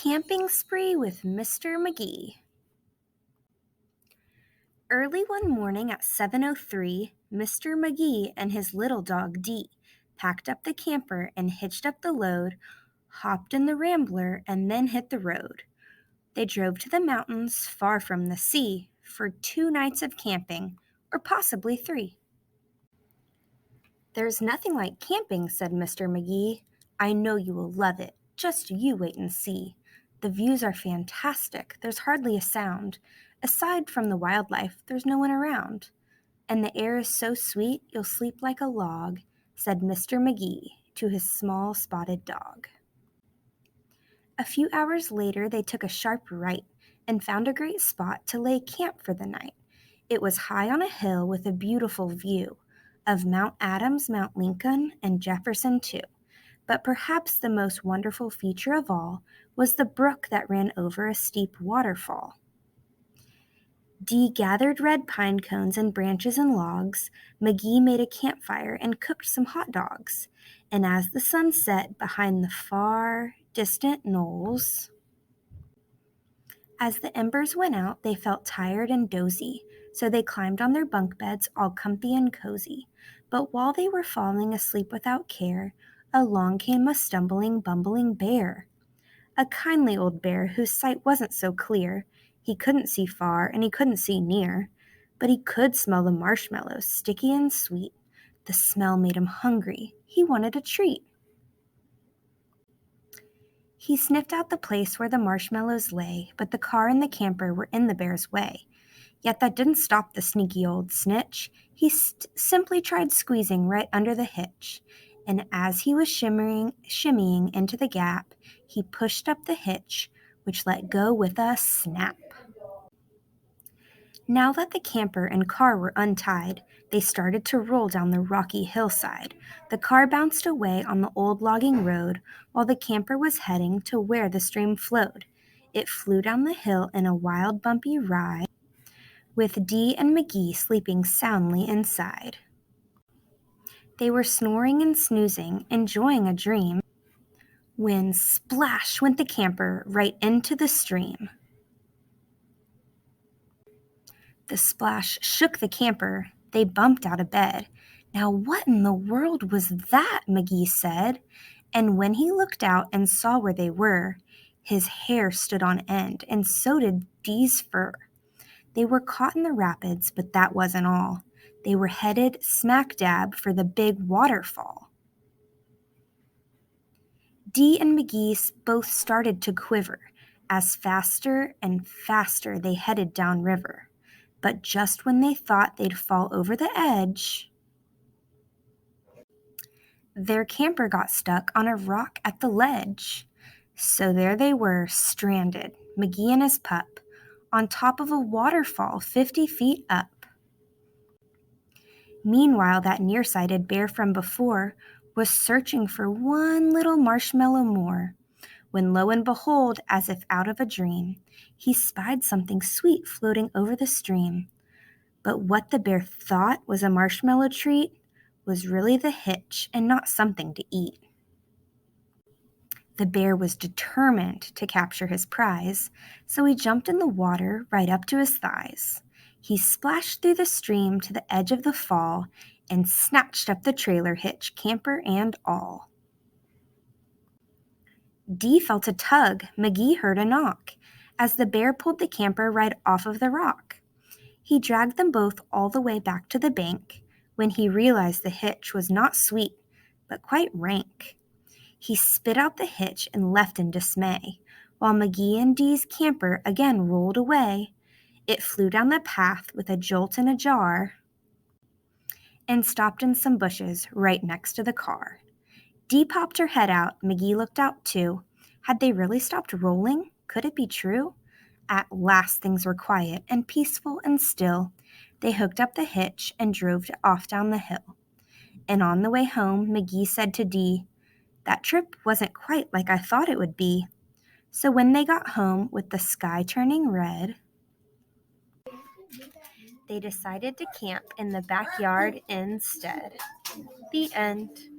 Camping Spree with Mr. Magee. Early one morning at 7:03, Mr. Magee and his little dog Dee packed up the camper and hitched up the load, hopped in the Rambler, and then hit the road. They drove to the mountains far from the sea for 2 nights of camping, or possibly 3. "There's nothing like camping," said Mr. Magee. "I know you will love it. Just you wait and see. The views are fantastic. There's hardly a sound. Aside from the wildlife, there's no one around. And the air is so sweet you'll sleep like a log," said Mr. Magee to his small spotted dog. A few hours later they took a sharp right and found a great spot to lay camp for the night. It was high on a hill with a beautiful view of Mount Adams, Mount Lincoln, and Jefferson too. But perhaps the most wonderful feature of all was the brook that ran over a steep waterfall. Dee gathered red pine cones and branches and logs. Magee made a campfire and cooked some hot dogs. And as the sun set behind the far, distant knolls, as the embers went out, they felt tired and dozy, so they climbed on their bunk beds all comfy and cozy. But while they were falling asleep without care, along came a stumbling, bumbling bear. A kindly old bear whose sight wasn't so clear. He couldn't see far and he couldn't see near, but he could smell the marshmallows, sticky and sweet. The smell made him hungry. He wanted a treat. He sniffed out the place where the marshmallows lay, but the car and the camper were in the bear's way. Yet that didn't stop the sneaky old snitch. He simply tried squeezing right under the hitch, and as he was shimmying into the gap, he pushed up the hitch, which let go with a snap. Now that the camper and car were untied, they started to roll down the rocky hillside. The car bounced away on the old logging road, while the camper was heading to where the stream flowed. It flew down the hill in a wild, bumpy ride, with Dee and Magee sleeping soundly inside. They were snoring and snoozing, enjoying a dream, when splash went the camper right into the stream. The splash shook the camper. They bumped out of bed. "Now what in the world was that?" Magee said. And when he looked out and saw where they were, his hair stood on end, and so did Dee's fur. They were caught in the rapids, but that wasn't all. They were headed smack dab for the big waterfall. Dee and Magee both started to quiver as faster and faster they headed downriver. But just when they thought they'd fall over the edge, their camper got stuck on a rock at the ledge. So there they were, stranded, Magee and his pup, on top of a waterfall 50 feet up. Meanwhile, that nearsighted bear from before was searching for one little marshmallow more, when lo and behold, as if out of a dream, he spied something sweet floating over the stream. But what the bear thought was a marshmallow treat was really the hitch and not something to eat. The bear was determined to capture his prize, so he jumped in the water right up to his thighs. He splashed through the stream to the edge of the fall and snatched up the trailer hitch, camper and all. Dee felt a tug. Magee heard a knock as the bear pulled the camper right off of the rock. He dragged them both all the way back to the bank when he realized the hitch was not sweet, but quite rank. He spit out the hitch and left in dismay, while Magee and Dee's camper again rolled away. It flew down the path with a jolt and a jar and stopped in some bushes right next to the car. Dee popped her head out. Magee looked out too. Had they really stopped rolling? Could it be true? At last things were quiet and peaceful and still. They hooked up the hitch and drove off down the hill. And on the way home, Magee said to Dee, "That trip wasn't quite like I thought it would be." So when they got home with the sky turning red, they decided to camp in the backyard instead. The end.